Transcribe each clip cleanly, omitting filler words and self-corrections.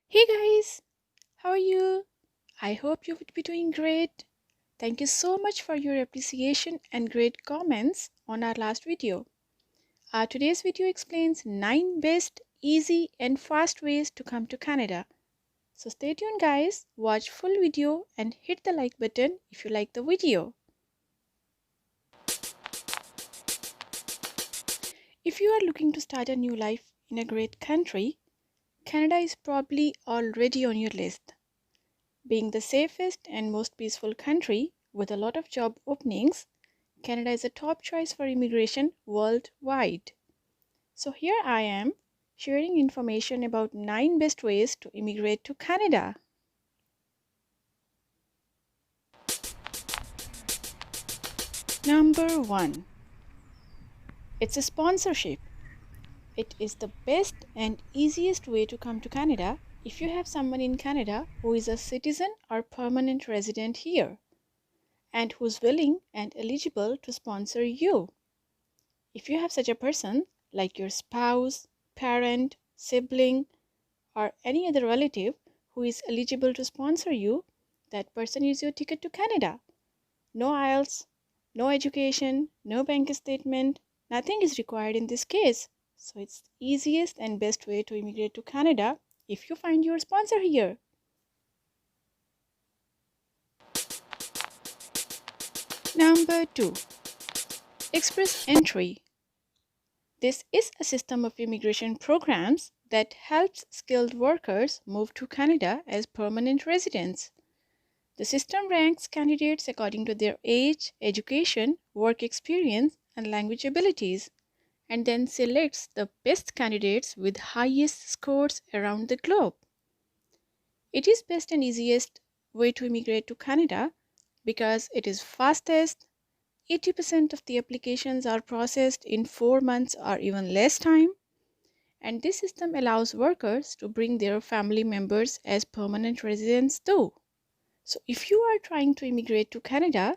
Hey guys, how are you? I hope you would be doing great. Thank you so much for your appreciation and great comments on our last video. Today's video explains 9 best, easy, and fast ways to come to Canada. So stay tuned, guys, watch full video and hit the like button if you like the video. If you are looking to start a new life in a great country, Canada is probably already on your list. Being the safest and most peaceful country with a lot of job openings, Canada is a top choice for immigration worldwide. So here I am sharing information about 9 best ways to immigrate to Canada. Number 1. It's a sponsorship. It is the best and easiest way to come to Canada if you have someone in Canada who is a citizen or permanent resident here and who's willing and eligible to sponsor you. If you have such a person, like your spouse, parent, sibling, or any other relative who is eligible to sponsor you, that person is your ticket to Canada. No IELTS, no education, no bank statement, nothing is required in this case. So it's the easiest and best way to immigrate to Canada if you find your sponsor here. Number 2. Express entry. This is a system of immigration programs that helps skilled workers move to Canada as permanent residents. The system ranks candidates according to their age, education, work experience, and language abilities, and then selects the best candidates with highest scores around the globe. It is best and easiest way to immigrate to Canada because it is fastest. 80% of the applications are processed in 4 months or even less time. And this system allows workers to bring their family members as permanent residents too. So if you are trying to immigrate to Canada,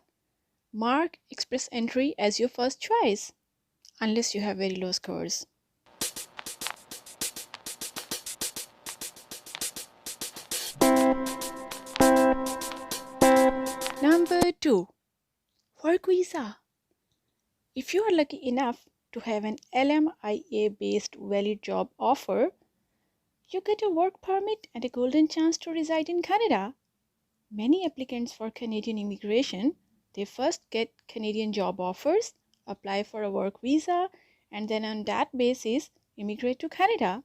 mark express entry as your first choice, unless you have very low scores. Number 2. Work visa. If you are lucky enough to have an LMIA based valid job offer, you get a work permit and a golden chance to reside in Canada. Many applicants for Canadian immigration, they first get Canadian job offers, apply for a work visa, and then on that basis immigrate to Canada.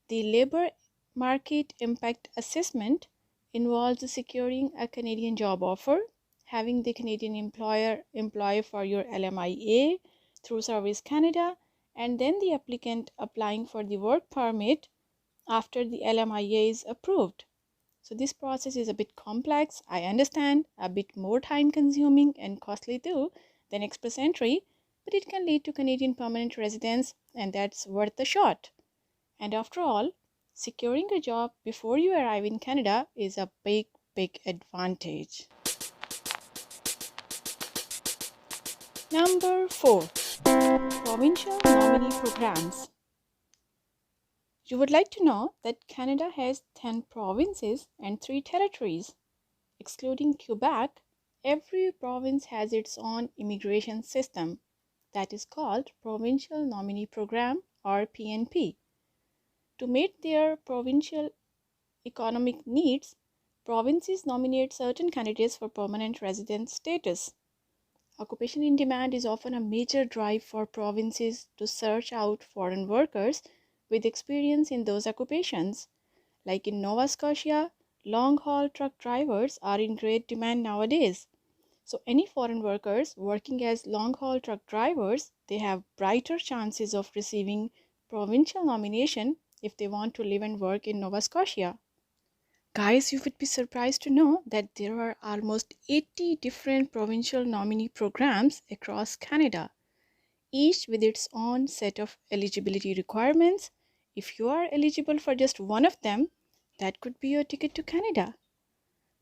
The labor market impact assessment involves securing a Canadian job offer, having the Canadian employer employ for your LMIA through Service Canada, and then the applicant applying for the work permit after the LMIA is approved. So this process is a bit complex, I understand, a bit more time consuming and costly too than express entry, but it can lead to Canadian permanent residence and that's worth the shot. And after all, securing a job before you arrive in Canada is a big advantage. Number 4. Provincial nominee programs. You would like to know that Canada has 10 provinces and 3 territories. Excluding Quebec, every province has its own immigration system that is called Provincial Nominee Program or PNP. To meet their provincial economic needs, provinces nominate certain candidates for permanent resident status. Occupation in demand is often a major drive for provinces to search out foreign workers with experience in those occupations. Like in Nova Scotia, long haul truck drivers are in great demand nowadays. So any foreign workers working as long haul truck drivers, they have brighter chances of receiving provincial nomination if they want to live and work in Nova Scotia. Guys, you would be surprised to know that there are almost 80 different provincial nominee programs across Canada, each with its own set of eligibility requirements. If you are eligible for just one of them, that could be your ticket to Canada.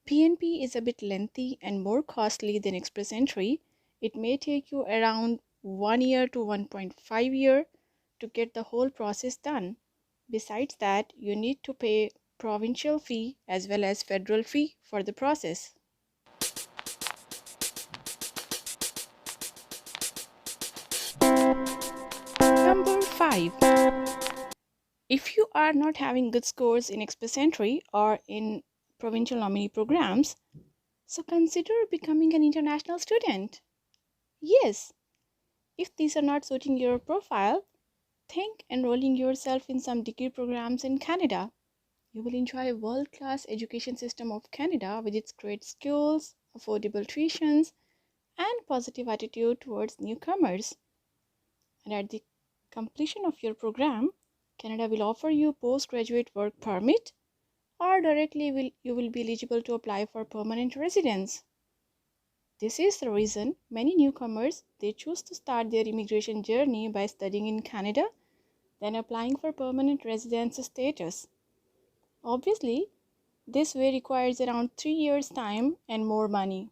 PNP is a bit lengthy and more costly than express entry. It may take you around 1 year to 1.5 year to get the whole process done. Besides that, you need to pay provincial fee as well as federal fee for the process. Number 5. If you are not having good scores in express entry or in provincial nominee programs, so consider becoming an international student. Yes, if these are not suiting your profile, think enrolling yourself in some degree programs in Canada. You will enjoy a world-class education system of Canada with its great schools, affordable tuitions, and positive attitude towards newcomers. And at the completion of your program, Canada will offer you postgraduate work permit or directly you will be eligible to apply for permanent residence. This is the reason many newcomers they choose to start their immigration journey by studying in Canada, then applying for permanent residence status. Obviously, this way requires around 3 years time and more money.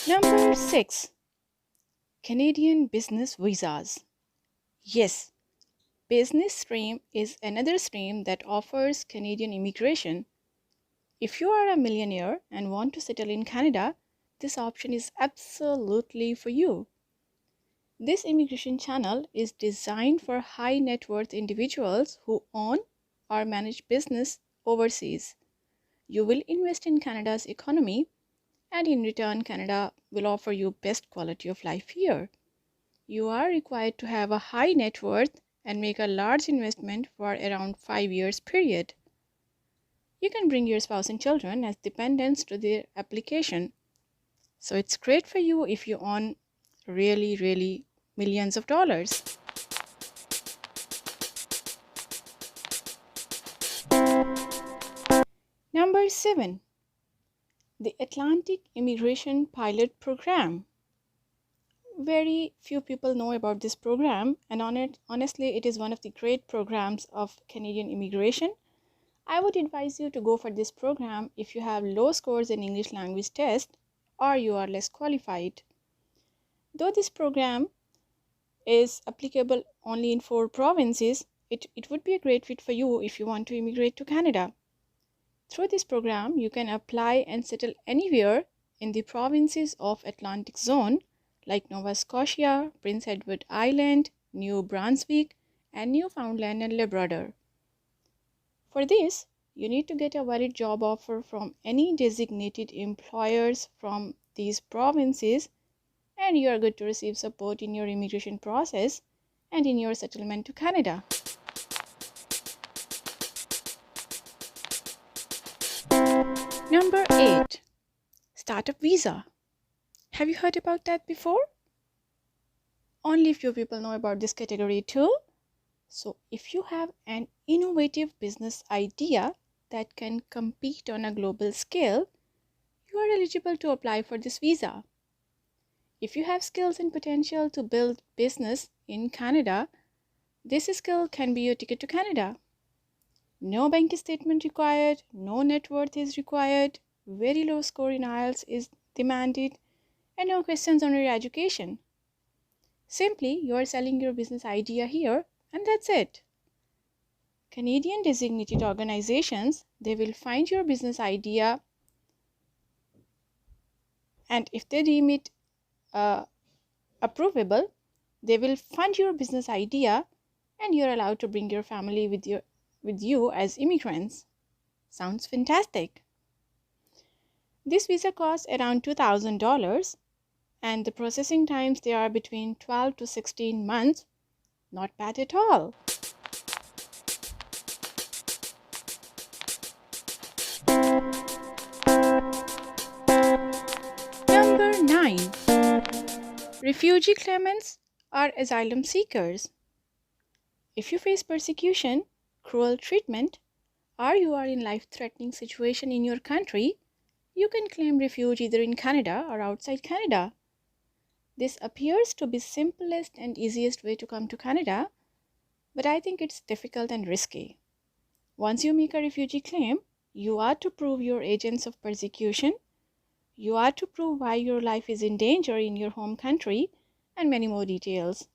Number 6. Canadian business visas. Yes, business stream is another stream that offers Canadian immigration. If you are a millionaire and want to settle in Canada, this option is absolutely for you. This immigration channel is designed for high net worth individuals who own or manage business overseas. You will invest in Canada's economy, and in return, Canada will offer you best quality of life here. You are required to have a high net worth and make a large investment for around 5 years period. You can bring your spouse and children as dependents to the application. So it's great for you if you own really millions of dollars. Number 7. The Atlantic Immigration Pilot Program. Very few people know about this program, and honestly, it is one of the great programs of Canadian immigration. I would advise you to go for this program if you have low scores in English language test or you are less qualified. Though this program is applicable only in 4 provinces, it would be a great fit for you if you want to immigrate to Canada. Through this program, you can apply and settle anywhere in the provinces of Atlantic Zone like Nova Scotia, Prince Edward Island, New Brunswick, and Newfoundland and Labrador. For this, you need to get a valid job offer from any designated employers from these provinces, and you are good to receive support in your immigration process and in your settlement to Canada. Number 8. Startup Visa. Have you heard about that before? Only few people know about this category too. So if you have an innovative business idea that can compete on a global scale, you are eligible to apply for this visa. If you have skills and potential to build business in Canada, this skill can be your ticket to Canada. No bank statement required, no net worth is required, very low score in IELTS is demanded, and no questions on your education. Simply, you are selling your business idea here, and that's it. Canadian designated organizations, they will find your business idea, and if they deem it approvable, they will fund your business idea, and you're allowed to bring your family with you as immigrants. Sounds fantastic. This visa costs around $2,000, and the processing times they are between 12 to 16 months. Not bad at all. Number 9. Refugee claimants are asylum seekers. If you face persecution, cruel treatment, or you are in life-threatening situation in your country, you can claim refuge either in Canada or outside Canada. This appears to be simplest and easiest way to come to Canada, but I think it's difficult and risky. Once you make a refugee claim, you are to prove your agents of persecution, you are to prove why your life is in danger in your home country, and many more details.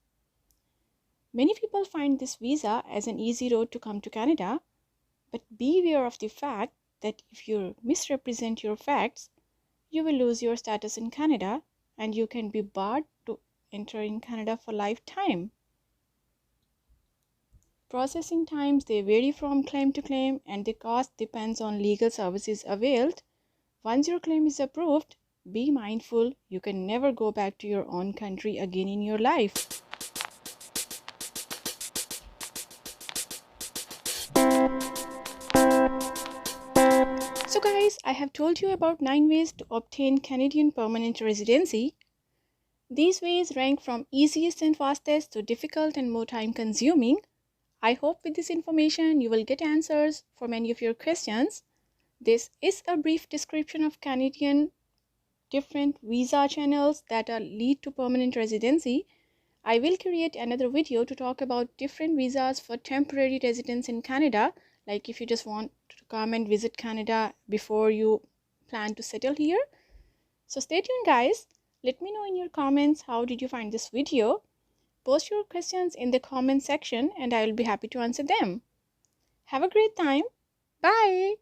Many people find this visa as an easy road to come to Canada, but beware of the fact that if you misrepresent your facts, you will lose your status in Canada and you can be barred to enter in Canada for lifetime. Processing times they vary from claim to claim and the cost depends on legal services availed. Once your claim is approved, be mindful you can never go back to your own country again in your life. So guys, I have told you about 9 ways to obtain Canadian permanent residency. These ways rank from easiest and fastest to difficult and more time consuming. I hope with this information you will get answers for many of your questions. This is a brief description of Canadian different visa channels that lead to permanent residency. I will create another video to talk about different visas for temporary residence in Canada, like if you just want to come and visit Canada before you plan to settle here. So stay tuned guys. Let me know in your comments how did you find this video. Post your questions in the comment section and I will be happy to answer them. Have a great time. Bye.